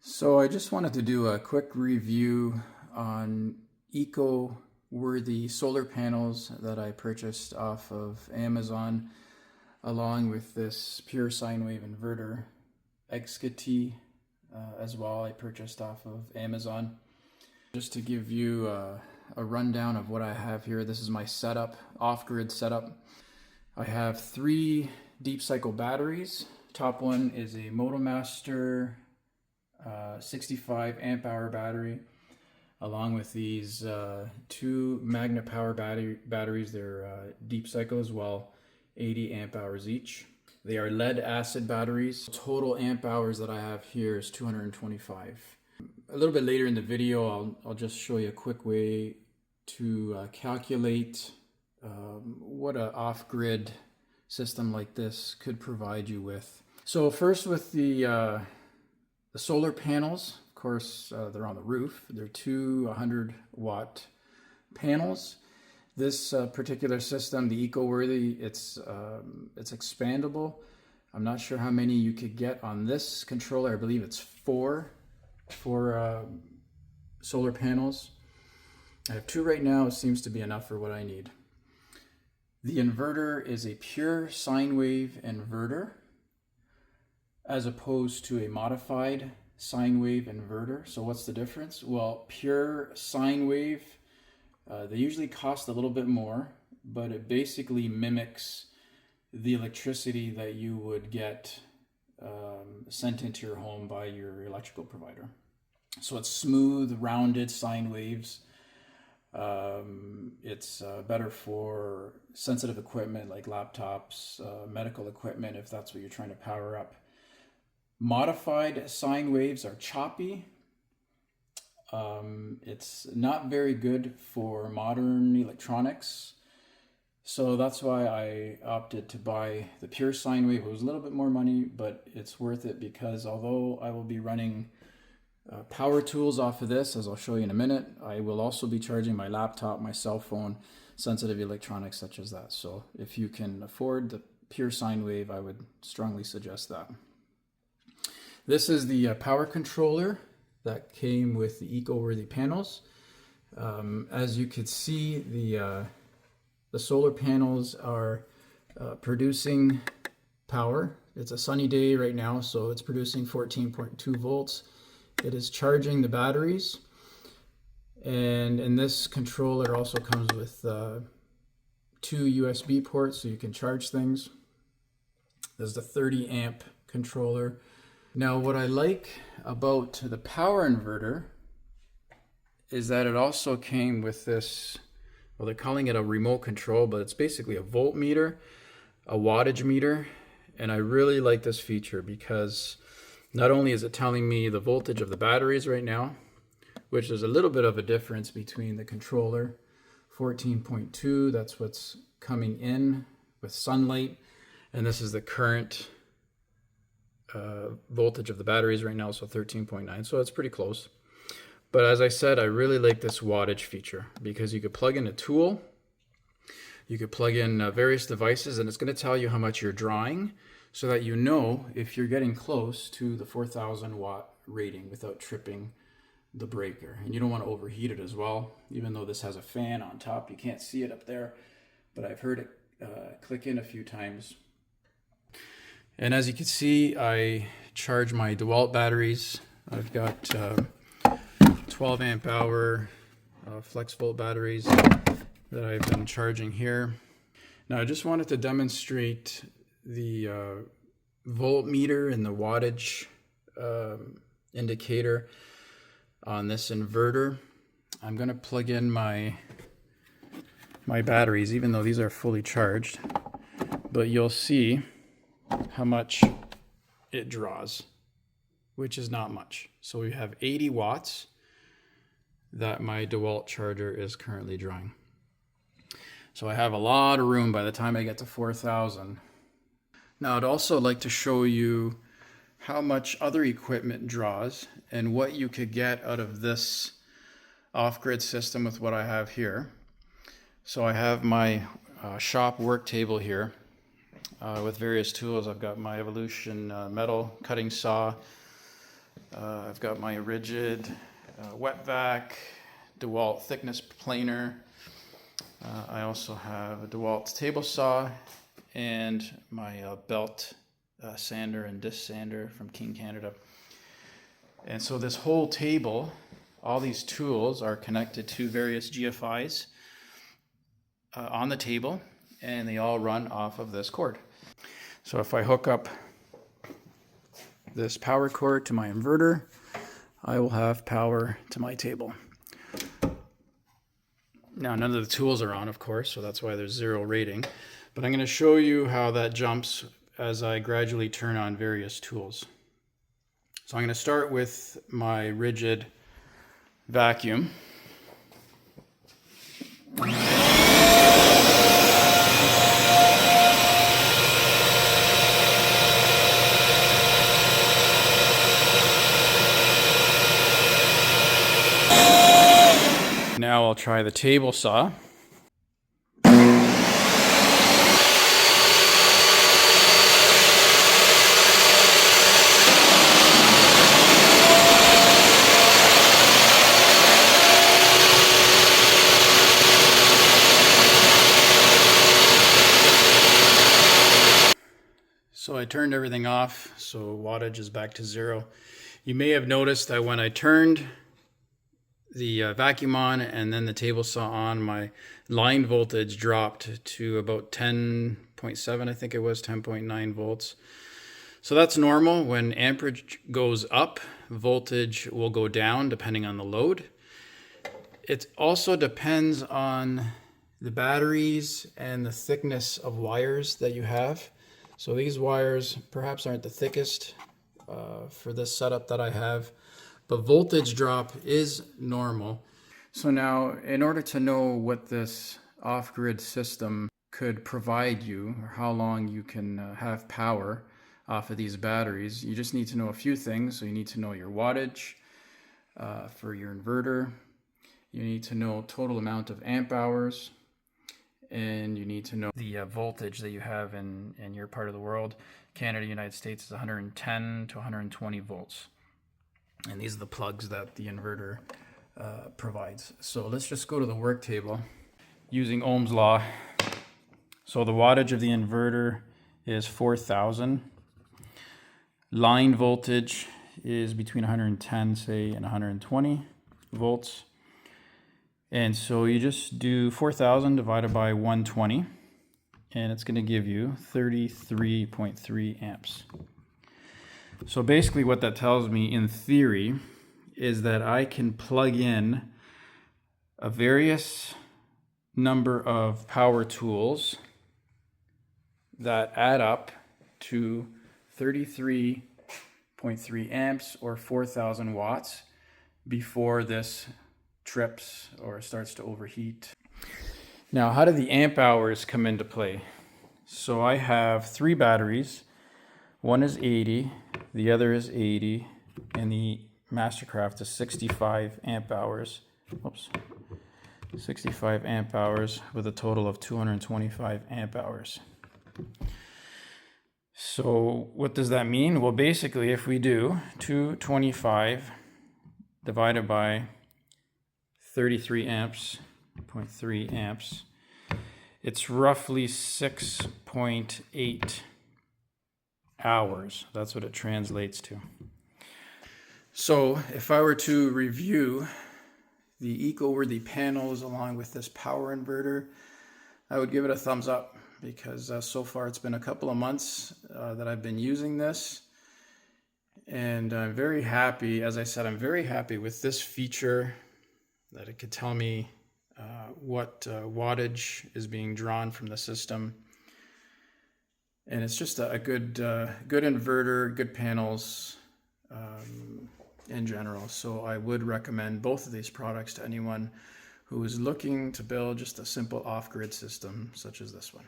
So I just wanted to do a quick review on eco-worthy solar panels that I purchased off of Amazon, along with this pure sine wave inverter, Egscatee, as well I purchased off of Amazon. Just to give you a rundown of what I have here, this is my setup, off-grid setup. I have 3 deep cycle batteries. Top one is a MotoMaster 65 amp hour battery, along with these 2 Magna Power batteries. They're deep cycle as well, 80 amp hours each. They are lead acid batteries. Total amp hours that I have here is 225. A little bit later in the video, I'll just show you a quick way to calculate what an off-grid system like this could provide you with. So first, with the solar panels, of course, they're on the roof. They're 2 100-watt panels. This particular system, the EcoWorthy, it's expandable. I'm not sure how many you could get on this controller. I believe it's 4 solar panels. I have 2 right now. It seems to be enough for what I need. The inverter is a pure sine wave inverter, as opposed to a modified sine wave inverter. So what's the difference? Well, pure sine wave, they usually cost a little bit more, but it basically mimics the electricity that you would get sent into your home by your electrical provider. So it's smooth, rounded sine waves. It's better for sensitive equipment like laptops, medical equipment, if that's what you're trying to power up. Modified sine waves are choppy. It's not very good for modern electronics. So that's why I opted to buy the pure sine wave. It was a little bit more money, but it's worth it because although I will be running power tools off of this, as I'll show you in a minute, I will also be charging my laptop, my cell phone, sensitive electronics such as that. So if you can afford the pure sine wave, I would strongly suggest that. This is the power controller that came with the EcoWorthy panels. As you can see, the solar panels are producing power. It's a sunny day right now, so it's producing 14.2 volts. It is charging the batteries, and in this controller also comes with 2 USB ports so you can charge things. There's the 30 amp controller. Now, what I like about the power inverter is that it also came with this, well, they're calling it a remote control, but it's basically a voltmeter, a wattage meter, and I really like this feature because not only is it telling me the voltage of the batteries right now, which is a little bit of a difference between the controller, 14.2, that's what's coming in with sunlight, and this is the current voltage of the batteries right now, so 13.9, so it's pretty close. But as I said, I really like this wattage feature because you could plug in a tool, you could plug in various devices, and it's going to tell you how much you're drawing so that you know if you're getting close to the 4,000 watt rating without tripping the breaker. And you don't want to overheat it as well. Even though this has a fan on top, you can't see it up there, but I've heard it click in a few times. And as you can see, I charge my DeWalt batteries. I've got 12 amp hour flex volt batteries that I've been charging here. Now I just wanted to demonstrate the voltmeter and the wattage indicator on this inverter. I'm going to plug in my batteries, even though these are fully charged, but you'll see how much it draws, which is not much. So we have 80 watts that my DeWalt charger is currently drawing. So I have a lot of room by the time I get to 4,000. Now I'd also like to show you how much other equipment draws and what you could get out of this off-grid system with what I have here. So I have my shop work table here with various tools. I've got my Evolution metal cutting saw, I've got my rigid wet vac, DeWalt thickness planer. I also have a DeWalt table saw and my belt sander and disc sander from King Canada. And so this whole table, all these tools are connected to various GFIs on the table, and they all run off of this cord. So if I hook up this power cord to my inverter, I will have power to my table. Now, none of the tools are on, of course, so that's why there's 0 rating. But I'm going to show you how that jumps as I gradually turn on various tools. So I'm going to start with my rigid vacuum. Now I'll try the table saw. So I turned everything off, so wattage is back to 0. You may have noticed that when I turned the vacuum on and then the table saw on, my line voltage dropped to about 10.7, I think it was 10.9 volts. So that's normal. When amperage goes up, voltage will go down depending on the load. It also depends on the batteries and the thickness of wires that you have. So these wires perhaps aren't the thickest for this setup that I have, but voltage drop is normal. So now, in order to know what this off-grid system could provide you, or how long you can have power off of these batteries, you just need to know a few things. So you need to know your wattage for your inverter. You need to know total amount of amp hours. And you need to know the voltage that you have in your part of the world. Canada, United States is 110 to 120 volts. And these are the plugs that the inverter provides. So let's just go to the work table using Ohm's law. So the wattage of the inverter is 4,000. Line voltage is between 110, say, and 120 volts. And so you just do 4,000 divided by 120, and it's going to give you 33.3 amps. So basically what that tells me in theory is that I can plug in a various number of power tools that add up to 33.3 amps or 4,000 watts before this trips or starts to overheat. Now, how do the amp hours come into play? So I have 3 batteries. One is 80, the other is 80, and the Mastercraft is 65 amp hours. Oops. 65 amp hours with a total of 225 amp hours. So what does that mean? Well, basically, if we do 225 divided by 33 amps, 0.3 amps, it's roughly 6.8 hours. That's what it translates to. So if I were to review the eco-worthy panels along with this power inverter, I would give it a thumbs up, because so far it's been a couple of months that I've been using this, and I'm very happy. As I said, I'm very happy with this feature, that it could tell me what wattage is being drawn from the system. And it's just a good inverter, good panels in general. So I would recommend both of these products to anyone who is looking to build just a simple off-grid system such as this one.